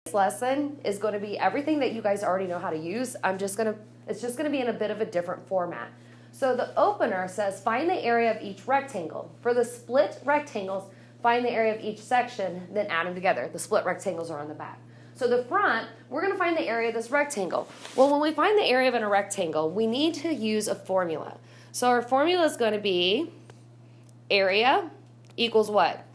lesson is going to be everything that you guys already know how to use. It's just going to be in a bit of a different format. So the opener says find the area of each rectangle. For the split rectangles, find the area of each section, then add them together. The split rectangles are on the back. So the front, we're going to find the area of this rectangle. Well, when we find the area of a rectangle, we need to use a formula. So our formula is going to be area equals what?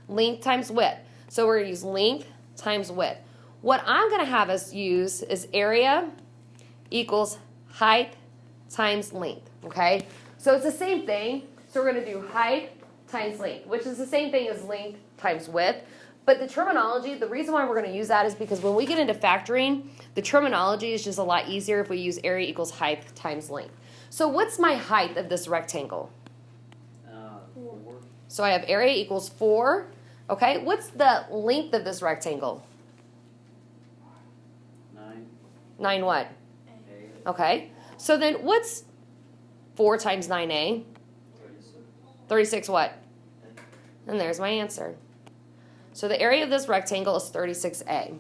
Length times width. So we're going to use length times width. What I'm going to have us use is area equals height times length, okay? So it's the same thing. So we're going to do height times length, which is the same thing as length times width. But the terminology, the reason why we're going to use that is because when we get into factoring, the terminology is just a lot easier if we use area equals height times length. So what's my height of this rectangle? 4. So I have area equals 4. Okay, what's the length of this rectangle? 9. 9 what? 8. Okay, so then what's 4 times 9a? 36 what? And there's my answer. So the area of this rectangle is 36a.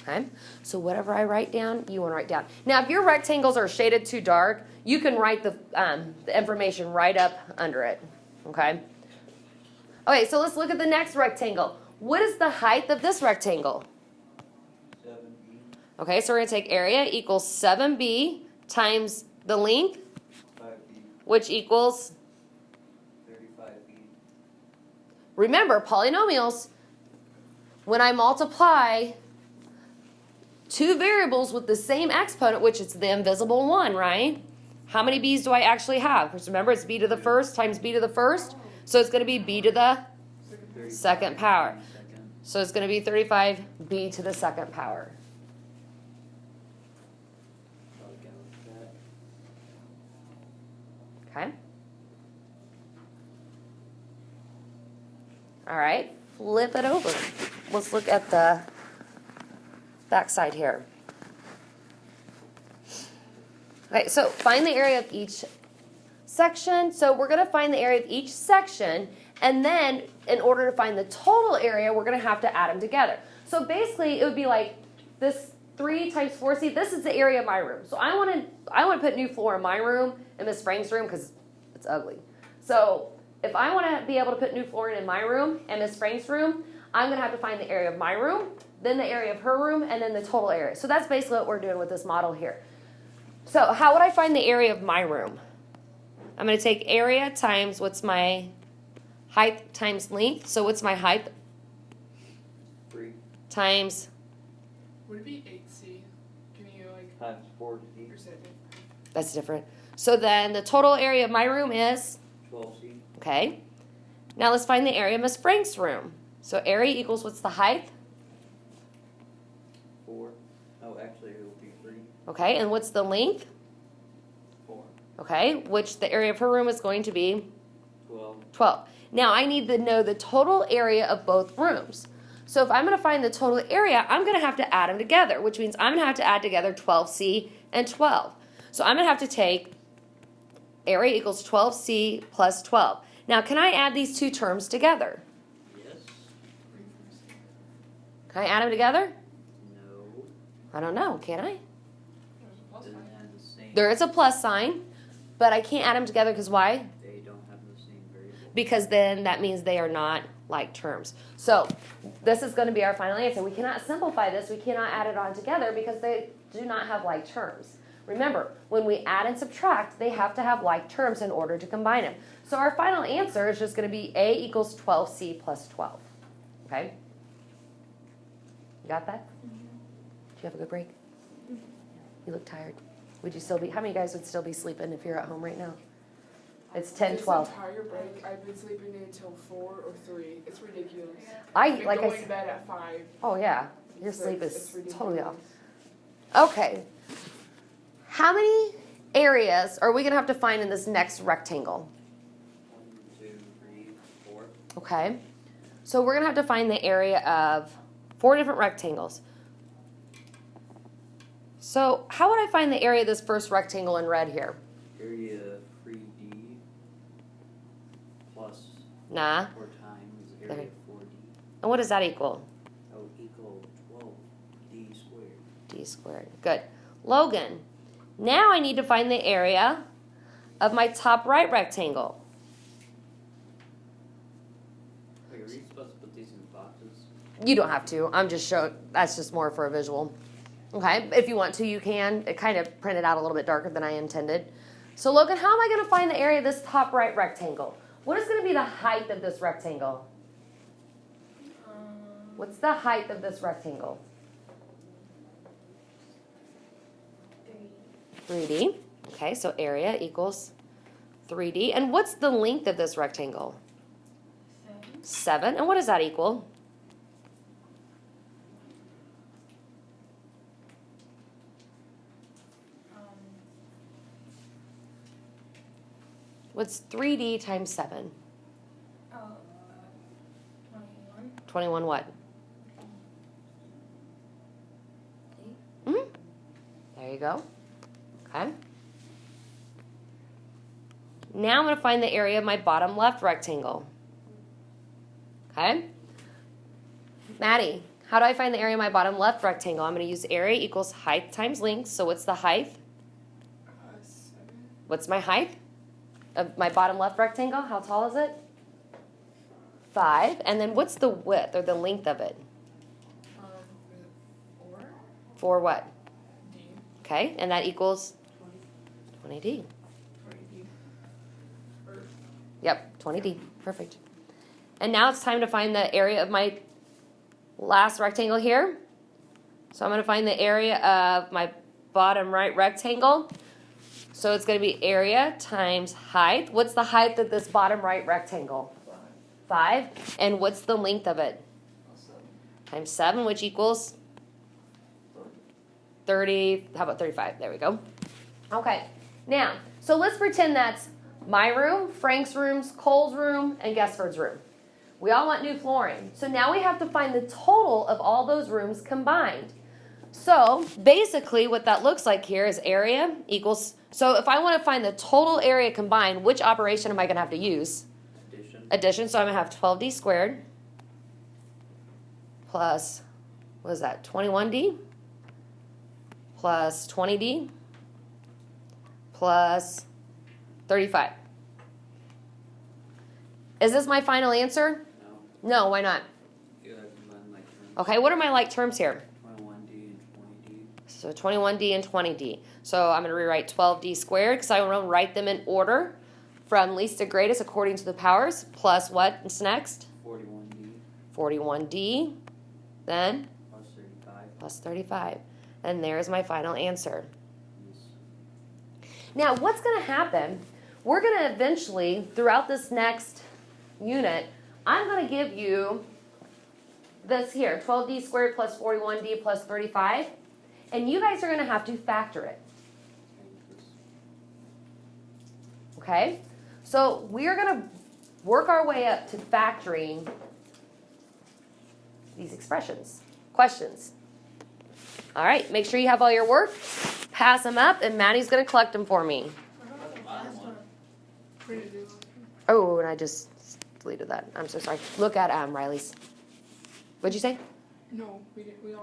Okay, so whatever I write down, you want to write down. Now, if your rectangles are shaded too dark, you can write the information right up under it. Okay? Okay, so let's look at the next rectangle. What is the height of this rectangle? 7b. Okay, so we're going to take area equals 7b times the length, 5b. which equals, 35b. remember, polynomials, when I multiply two variables with the same exponent, which is the invisible one, right? How many b's do I actually have? Because remember, it's b to the first times b to the first. So it's going to be b to the second power. So it's going to be 35b to the second power. Okay? All right, flip it over. Let's look at the back side here. Okay, so find the area of each section. So we're going to find the area of each section, and then in order to find the total area, we're going to have to add them together. So basically, it would be like this 3 times 4. See, this is the area of my room. So I want to put new floor in my room and Miss Frank's room because it's ugly. So if I want to be able to put new flooring in my room and Miss Frank's room, I'm going to have to find the area of my room, then the area of her room, and then the total area. So that's basically what we're doing with this model here. So how would I find the area of my room? I'm going to take area times what's my height times length. So what's my height? 3 Times. Would it be 8c? Can you times 4c. or say it? That's different. So then the total area of my room is? 12c. Okay. Now let's find the area of Miss Frank's room. So area equals what's the height? 4. Oh, actually, it will be 3. Okay. And what's the length? 4. Okay. Which the area of her room is going to be? 12. 12. Now I need to know the total area of both rooms. So if I'm going to find the total area, I'm going to have to add them together, which means I'm going to have to add together 12c and 12. So I'm going to have to take area equals 12c plus 12. Now, can I add these two terms together? Yes. Can I add them together? No. I don't know. Can I? Doesn't have the same. There is a plus sign, but I can't add them together because why? They don't have the same variable. Because then that means they are not like terms. So this is going to be our final answer. We cannot simplify this. We cannot add it on together because they do not have like terms. Remember, when we add and subtract, they have to have like terms in order to combine them. So our final answer is just going to be A equals 12C plus 12. Okay? You got that? Did you have a good break? You look tired. Would you still be, how many guys would still be sleeping if you're at home right now? It's 10, 12. This entire break, I've been sleeping until 4 or 3. It's ridiculous. I've I've been like I going said, to bed at 5. oh yeah, your So sleep it's is ridiculous. totally off. Okay. How many areas are we going to have to find in this next rectangle? 1, 2, 3, 4. Okay. So we're going to have to find the area of 4 different rectangles. So how would I find the area of this first rectangle in red here? Area 3d plus Nah. 4 times area of 4D. And what does that equal? That would equal 12D squared. D squared. Good. Logan, now I need to find the area of my top right rectangle. Wait, are we supposed to put these in boxes? You don't have to. I'm just showing. That's just more for a visual. Okay. If you want to, you can. It kind of printed out a little bit darker than I intended. So Logan, how am I going to find the area of this top right rectangle? What is going to be the height of this rectangle? What's the height of this rectangle? 3D. Okay, so area equals 3D. And what's the length of this rectangle? 7. And what does that equal? What's 3D times 7? 21. 21 what? Mm-hmm. There you go. Okay. Now I'm going to find the area of my bottom left rectangle. Okay. Maddie, how do I find the area of my bottom left rectangle? I'm going to use area equals height times length. So what's the height? 7. What's my height of my bottom left rectangle? How tall is it? 5. And then what's the width or the length of it? 4. 4 what? D. Okay. And that equals 20D. 20D. Or Yep, 20D. Perfect. And now it's time to find the area of my last rectangle here. So I'm going to find the area of my bottom right rectangle. So it's going to be area times height. What's the height of this bottom right rectangle? 5. And what's the length of it? 7. Times 7, which equals 30. How about 35? There we go. Okay. Now, so let's pretend that's my room, Frank's rooms, Cole's room, and Guessford's room. We all want new flooring. So now we have to find the total of all those rooms combined. So basically what that looks like here is area equals, so if I want to find the total area combined, which operation am I going to have to use? Addition. So I'm going to have 12D squared plus, what is that, 21D plus 20D plus 35. Is this my final answer? No. No, why not? You gotta combine like terms. Okay, what are my like terms here? 21D and 20D. So 21D and 20D. So I'm going to rewrite 12D squared because I want to write them in order from least to greatest according to the powers, plus what's next? 41D 41D, then plus 35. plus 35. And there's my final answer. Yes. Now, what's going to happen? We're going to eventually, throughout this next unit, I'm going to give you this here, 12D squared plus 41D plus 35. And you guys are going to have to factor it. Okay? So we're going to work our way up to factoring these expressions. Questions? All right, make sure you have all your work. Pass them up, and Maddie's going to collect them for me. printed it. Oh, and I just deleted that. I'm so sorry. Look at Riley's. What'd you say? No, we didn't. We all